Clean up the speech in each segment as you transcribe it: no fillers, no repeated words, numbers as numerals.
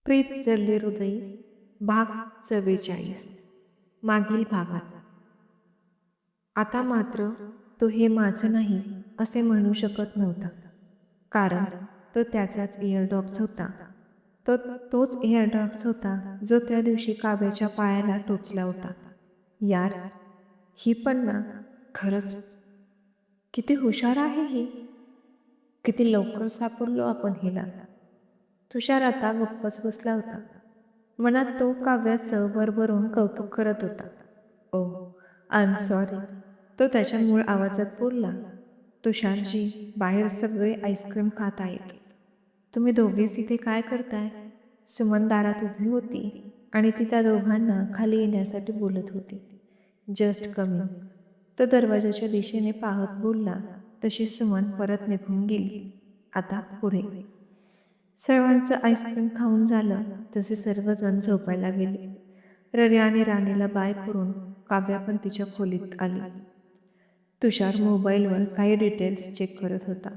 प्रीत जडले हृदय भाग 44 मागील भागात. आता मात्र तो हे माझं नाही असे म्हणू शकत नव्हता, कारण तो त्याचाच इयरडॉप्स होता. तोच इयरडॉप्स होता जो त्या दिवशी काव्याच्या पायाला टोचला होता. यार, ही पण ना, खरंच किती हुशार आहे ही. किती लवकर सापडलो आपण हिला. तुषार आता गप्पच बसला होता. मनात तो काव्याचं भरभरून कौतुक करत होता. ओ, आय एम सॉरी, तो त्याच्या मूळ आवाजात बोलला. तुषारजी, बाहेर सगळे आईस्क्रीम खात आहेत. तुम्ही दोघेच इथे काय करताय? सुमन दारात उभी होती आणि ती त्या दोघांना खाली येण्यासाठी बोलत होती. जस्ट कमिंग, तो दरवाजाच्या दिशेने पाहत बोलला. तशी सुमन परत निघून गेली. आता पुढे. सर्वांचं आईस्क्रीम खाऊन झालं तसे सर्वजण झोपायला गेले. रवी आणि राणीला बाय करून काव्या पण तिच्या खोलीत आली. तुषार मोबाईलवर काही डिटेल्स चेक करत होता.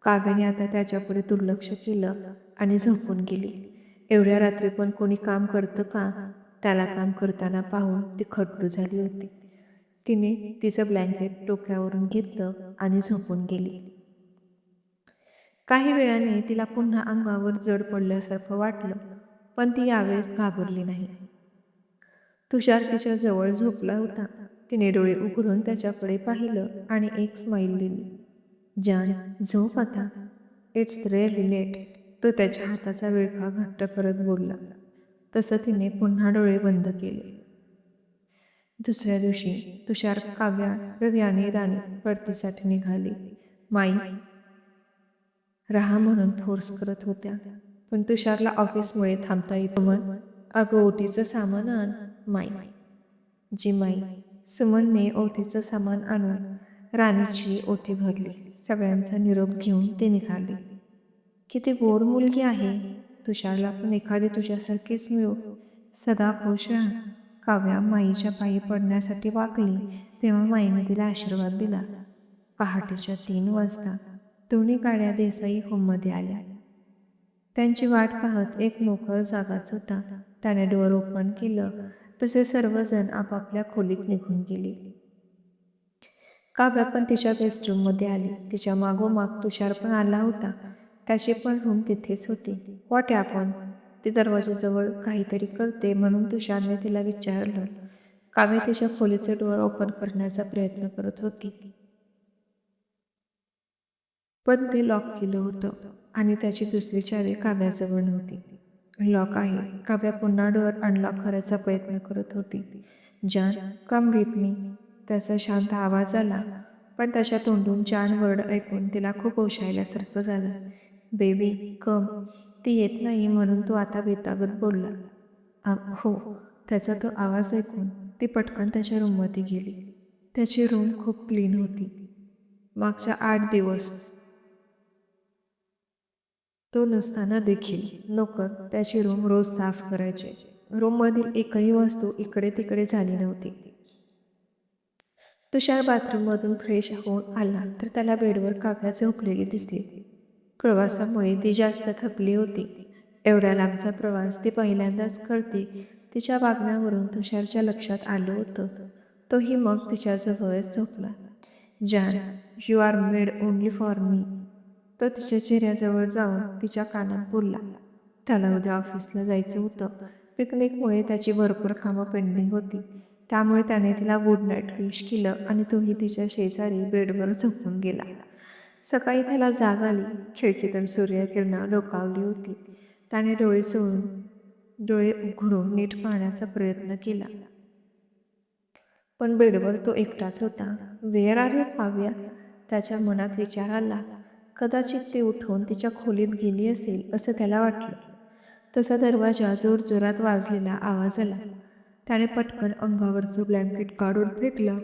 काव्याने आता त्याच्यापुढे दुर्लक्ष केलं आणि झोपून गेली. एवढ्या रात्री पण कोणी काम करतं का? त्याला काम करताना पाहून ती खट्टू झाली होती. तिने तिचं ब्लँकेट डोक्यावरून घेतलं आणि झोपून गेली. काही वेळाने तिला पुन्हा अंगावर जड पडल्यासारखं वाटलं, पण ती यावेळेस घाबरली नाही. तुषार तिच्या जवळ झोपला होता. तिने डोळे उघडून त्याच्याकडे पाहिलं आणि एक स्माईल दिली. जान, झोप आता. इट्स रिअली लेट, तो त्याच्या हाताचा विळखा घट्ट करत बोलला. तसं तिने पुन्हा डोळे बंद केले. दुसऱ्या दिवशी तुषार, काव्या, रवी आणि राणी परतीसाठी निघाली. माई राहा म्हणून फोर्स करत होत्या, पण तुषारला ऑफिसमुळे थांबता येत. सुमन, अगं ओटीचं सामान आण. माई. जी माई. सुमनने ओटीचं सामान आणून राणीची ओटी भरली. सगळ्यांचा निरोप घेऊन ती निघाली. किती गोड मुलगी आहे. तुषारला पण एखादी तुझ्यासारखीच मिळो. सदा खुश राहा. काव्या माईच्या पायी पडण्यासाठी वाकली तेव्हा माईने तिला आशीर्वाद दिला. पहाटेच्या 3 वाजता दोन्ही गाड्या देसाई होममध्ये आल्या. त्यांची वाट पाहत एक नोकर जागाच होता. त्याने डोअर ओपन केलं तसे सर्वजण आपापल्या खोलीत निघून गेले. काव्या पण तिच्या गेस्टरूममध्ये आली. तिच्या मागोमाग तुषार पण आला होता. त्याची पण रूम तिथेच होती. What happen? ती दरवाजाजवळ काहीतरी करते म्हणून तुषारने तिला विचारलं. काव्या तिच्या खोलीचे डोअर ओपन करण्याचा प्रयत्न करत होती, पण ते लॉक केलं होतं आणि त्याची दुसरी चावी काव्याजवळ नव्हती. लॉक आहे. काव्या पुन्हा डोअर अनलॉक करायचा प्रयत्न करत होती. जान, कम विथ मी. त्याचा शांत आवाज आला, पण त्याच्या तोंडून जान वर्ड ऐकून तिला खूप ओशायल्यासारखं झालं. बेबी कम. ती येत नाही म्हणून तो आता बेतागत बोलला. हो. त्याचा तो आवाज ऐकून ती पटकन त्याच्या रूममध्ये गेली. त्याची रूम खूप क्लीन होती. मागच्या 8 दिवस तो नसताना देखील नोकर त्याची रूम रोज साफ करायचे. रूममधील एकही वस्तू इकडे तिकडे झाली नव्हती. तुषार बाथरूममधून फ्रेश होऊन आला तर त्याला बेडवर काव्या झोपलेली दिसली. प्रवासामुळे ती जास्त थकली होती. एवढ्या लांबचा प्रवास ती पहिल्यांदाच करते. तिच्या वागण्यावरून तुषारच्या लक्षात आलं होतं. तोही मग तिच्याजवळच झोपला. जान, you are made only for me. तो तिच्या चेहऱ्याजवळ जाऊन तिच्या कानात बोलला. त्याला उद्या ऑफिसला जायचं होतं. पिकनिकमुळे त्याची भरपूर कामं पेंडिंग होती. त्यामुळे त्याने तिला गुड नाईट विश केलं आणि तोही तिच्या शेजारी बेडवर झोपून गेला. सकाळी त्याला जाग आली. खिडकीतून सूर्यकिरणं डोकावली होती. त्याने डोळे उघडून नीट पाहण्याचा प्रयत्न केला, पण बेडवर तो एकटाच होता. Where are you Kavya? त्याच्या मनात विचार आला. कदाचित ती उठून तिच्या खोलीत गेली असेल असं त्याला वाटलं. तसा दरवाजा जोरजोरात वाजलेला आवाज आला. त्याने पटकन अंगावरचं ब्लँकेट काढून फेकलं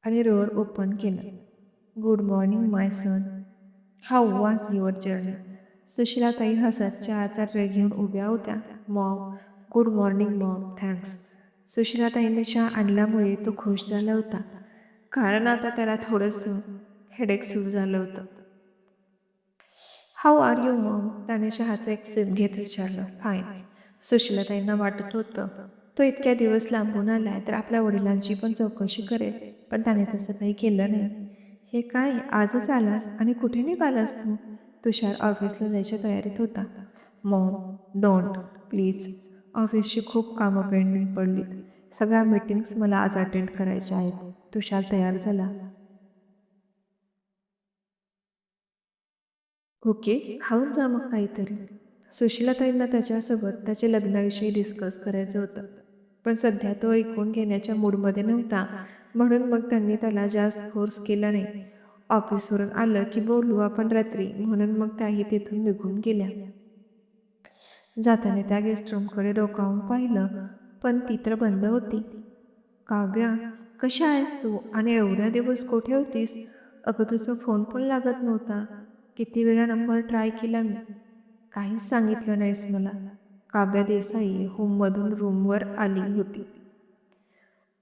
आणि डोअर ओपन केलं. Good morning my son. How was your journey? सुशीलाताई हसत चहाचा ट्रे घेऊन उभ्या होत्या. Mom, good morning mom, thanks. सुशीलाताईंनी चहा आणल्यामुळे तो खुश झाला होता, कारण आता त्याला थोडंसं हेडेक सुरू झालं होतं. How are you Maugham? त्याने चहाचा एक सिप घेत विचारलं. फाईन. सुशीलाताईंना वाटत होतं तो इतक्या दिवस लांबून आलाय तर आपल्या वडिलांची पण चौकशी करेल, पण त्याने तसं काही केलं नाही. हे काय, आजच आलास आणि कुठे निघालास तू? तुषार ऑफिसला जायच्या तयारीत होता. Maugham, don't please. ऑफिसची खूप कामं पेंडिंग पडलीत. सगळ्या मीटिंग्स मला आज अटेंड करायच्या आहेत. तुषार तयार झाला. ओके, खाऊन जा मग काहीतरी. सुशीलाताईंना त्याच्यासोबत त्याच्या लग्नाविषयी डिस्कस करायचं होतं, पण सध्या तो ऐकून घेण्याच्या मूडमध्ये नव्हता, म्हणून मग त्यांनी त्याला जास्त फोर्स केला नाही. ऑफिसवरून आलं की बोलू आपण रात्री, म्हणून मग त्याही तिथून निघून गेल्या. जाताना त्या गेस्ट रूमकडे डोकावून पाहिलं, पण ती तर बंद होती. काव्या, कशी आहेस तू आणि एवढ्या दिवस कुठे होतीस? अगं तुझा फोन पण लागत नव्हता. किती वेळा नंबर ट्राय केला मी. काहीच सांगितलं नाहीस मला. काव्या देसाई होममधून रूमवर आली होती.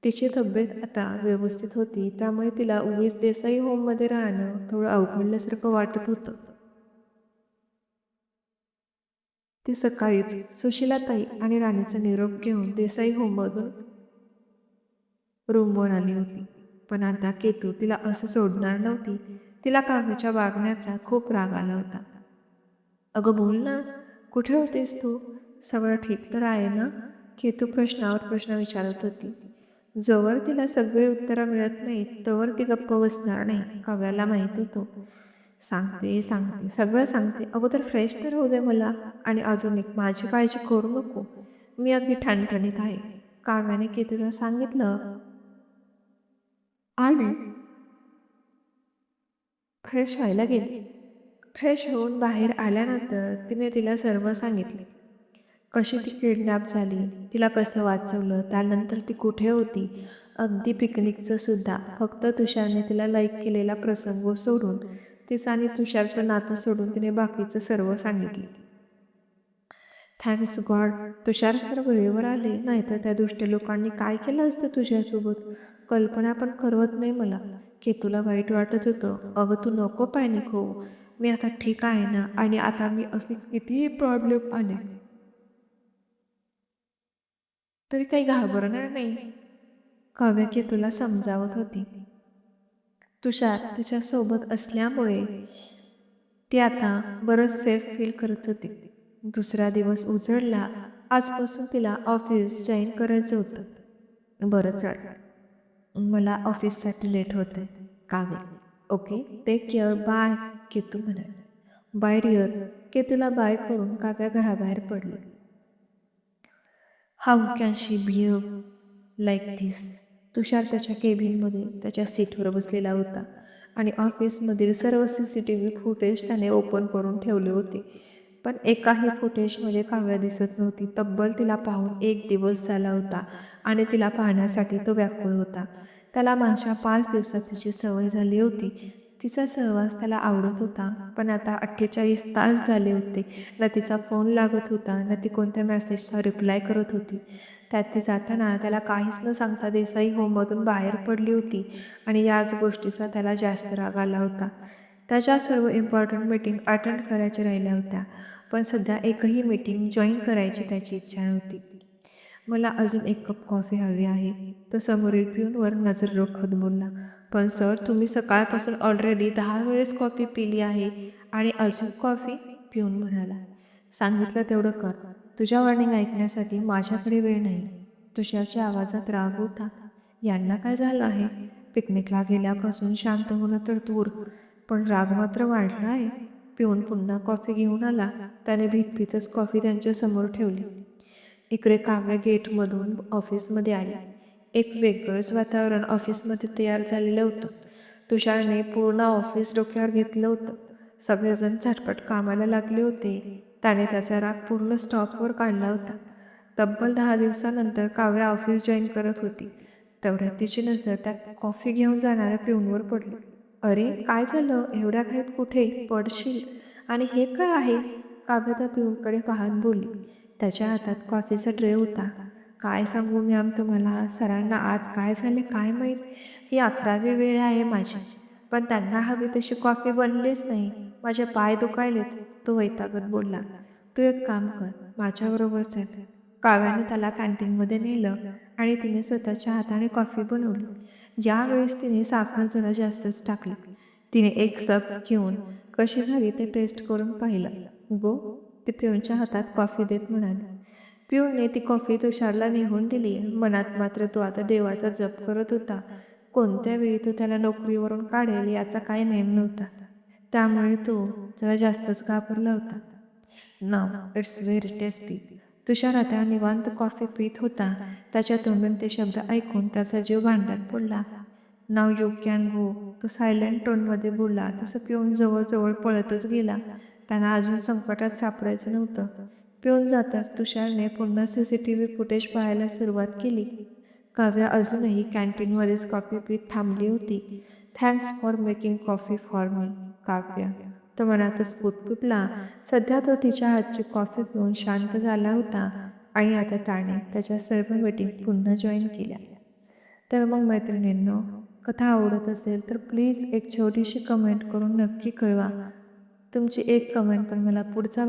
तिची तब्येत आता व्यवस्थित होती, त्यामुळे तिला उगीच देसाई होममध्ये राहणं थोडं अवघडल्यासारखं वाटत होतं. ती सकाळीच सुशीलाताई आणि राणीचा निरोप घेऊन देसाई होममधून रूमवर आली होती. पण आता केतू तिला असं सोडणार नव्हती. तिला काव्याच्या वागण्याचा खूप राग आला होता. अगं बोल ना, कुठे होतीस तू? सगळं ठीक तर आहे ना? केतू प्रश्नावर प्रश्न विचारत होती. जोवर तिला सगळी उत्तरं मिळत नाहीत तोवर ती गप्प बसणार नाही, काव्याला माहीत होतं. सांगते सांगते सगळं सांगते, अगोदर फ्रेश तर होऊ दे मला. आणि अजून एक, माझी काळजी करू नको, मी अगदी ठणठणीत आहे, काव्याने केतूला सांगितलं. आणि फ्रेश व्हायला गेली. फ्रेश होऊन बाहेर आल्यानंतर तिने तिला सर्व सांगितले. कशी ती किडनॅप झाली, तिला कसं वाचवलं, त्यानंतर ती कुठे होती, अगदी पिकनिकचं सुद्धा. फक्त तुषारने तिला लाईक केलेला प्रसंग सोडून, तिचं आणि तुषारचं नातं सोडून तिने बाकीचं सर्व सांगितले. थँक्स गॉड तुषार सर वेळेवर आले, नाहीतर त्या दुष्ट लोकांनी काय केलं असतं तुझ्यासोबत कल्पना पण करवत नाही मला. केतूला वाईट वाटत होतं. अगं तू नको पॅनिक हो, मी आता ठीक आहे ना, आणि आता मी असे कितीही प्रॉब्लेम आले तरी काही घाबरणार नाही, काव्या केतूला समजावत होती. तुषार तिच्यासोबत असल्यामुळे ती आता बरंच सेफ फील करत होती. दुसरा दिवस उजळला. आजपासून तिला ऑफिस जॉईन करायचं होतं. बरं चल, मला ऑफिससाठी लेट होतंय. Kavya, okay take care, bye. Ketu म्हणाल. Bye dear. केतूला बाय करून काव्या घराबाहेर पडली. How can she behave like this? Tushar त्याच्या केबिनमध्ये त्याच्या सीटवर बसलेला होता आणि ऑफिसमधील सर्व CCTV फुटेज त्याने ओपन करून ठेवले होते. पण एकाही फुटेजमध्ये काव्या दिसत नव्हती. तब्बल तिला पाहून 1 दिवस झाला होता आणि तिला पाहण्यासाठी तो व्याकुळ होता. त्याला मागच्या 5 दिवसात तिची सवय झाली होती. तिचा सहवास त्याला आवडत होता, पण आता 48 तास झाले होते. ना तिचा फोन लागत होता, ना ती कोणत्या मेसेजचा रिप्लाय करत होती. त्यात ती जाताना त्याला काहीच न सांगता देसाई होममधून बाहेर पडली होती आणि याच गोष्टीचा त्याला जास्त राग आला होता. त्याच्या सर्व इम्पॉर्टंट मीटिंग अटेंड करायच्या राहिल्या होत्या, पण सध्या एकही मीटिंग जॉईन करायची त्याची इच्छा नव्हती. मला अजून 1 कप कॉफी हवी आहे, तो समोरील पिऊनवर नजर रोखत बोलला. पण सर, तुम्ही सकाळपासून ऑलरेडी 10 वेळेस कॉफी पिली आहे आणि अजून कॉफी? पिऊन म्हणाला. सांगितलं तेवढं कर. तुझ्या वॉर्निंग ऐकण्यासाठी माझ्याकडे वेळ नाही. तुषारच्या आवाजात राग होता. यांना काय झालं आहे? पिकनिकला गेल्यापासून शांत होणं तर दूर, पण राग मात्र वाढला आहे. पिऊन पुन्हा कॉफी घेऊन आला. त्याने भीतभीतच कॉफी त्यांच्यासमोर ठेवली. इकडे काव्या गेटमधून ऑफिसमध्ये आली. एक वेगळंच वातावरण ऑफिसमध्ये तयार झालेलं होतं. तुषारने पूर्ण ऑफिस डोक्यावर घेतलं होतं. सगळेजण झटपट कामाला लागले होते. त्याने त्याचा राग पूर्ण स्टॉपवर काढला होता. तब्बल 10 दिवसानंतर काव्या ऑफिस जॉईन करत होती. तेवढ्यात तिची नजर त्या कॉफी घेऊन जाणाऱ्या पिऊनवर पडली. अरे काय झालं, एवढ्या घाईत कुठे पडशील? आणि हे काय आहे? काव्या त्या पिऊनकडे पाहत बोलली. त्याच्या हातात कॉफीचा ट्रे होता. काय सांगू मॅम तुम्हाला, सरांना आज काय झाले काय माहीत. ही 11वी वेळ आहे माझी, पण त्यांना हवी तशी कॉफी बनलीच नाही. माझे पाय दुखायलेत, तो वैतागत बोलला. तू एक काम कर, माझ्याबरोबर चल. काव्याने त्याला कॅन्टीनमध्ये नेलं आणि तिने स्वतःच्या हाताने कॉफी बनवली. यावेळेस तिने साखर जरा जास्तच टाकली. तिने एक सप घेऊन कशी झाली ते टेस्ट करून पाहिलं. गो, ती पिऊनच्या हातात कॉफी देत म्हणाली. पिऊनने ती कॉफी तुषारला निघून दिली. मनात मात्र तो आता देवाचा जप करत होता. कोणत्या वेळी तो त्याला नोकरीवरून काढेल याचा काही नेम नव्हता. त्यामुळे तो जरा जास्तच घाबरला होता. नाव इट्स व्हेरी टेस्टी. तुषार आता निवांत कॉफी पित होता. त्याच्या तोंडून ते शब्द ऐकून त्याचा जीव भांड्यात पडला. नाव यू कॅन गो. तो सायलेंट टोनमध्ये बोलला. तसं पिऊन जवळजवळ पळतच गेला. त्यांना अजून संकटात सापडायचं नव्हतं. पिऊन जाताच तुषारने पुन्हा CCTV फुटेज पाहायला सुरुवात केली. काव्या अजूनही कॅन्टीनमध्येच कॉफी पीत थांबली होती. Thanks for making coffee for me, Kavya. तो मनातच पुटपुटला. सध्या तो तिच्या हातची कॉफी पिऊन शांत झाला होता आणि आता त्याने त्याच्या सर्व मीटिंग पुन्हा जॉईन केल्या. तर मग मैत्रिणींनो, कथा आवडत असेल तर प्लीज एक छोटीशी कमेंट करून नक्की कळवा. तुमची एक कमेंट पण मला पुढचा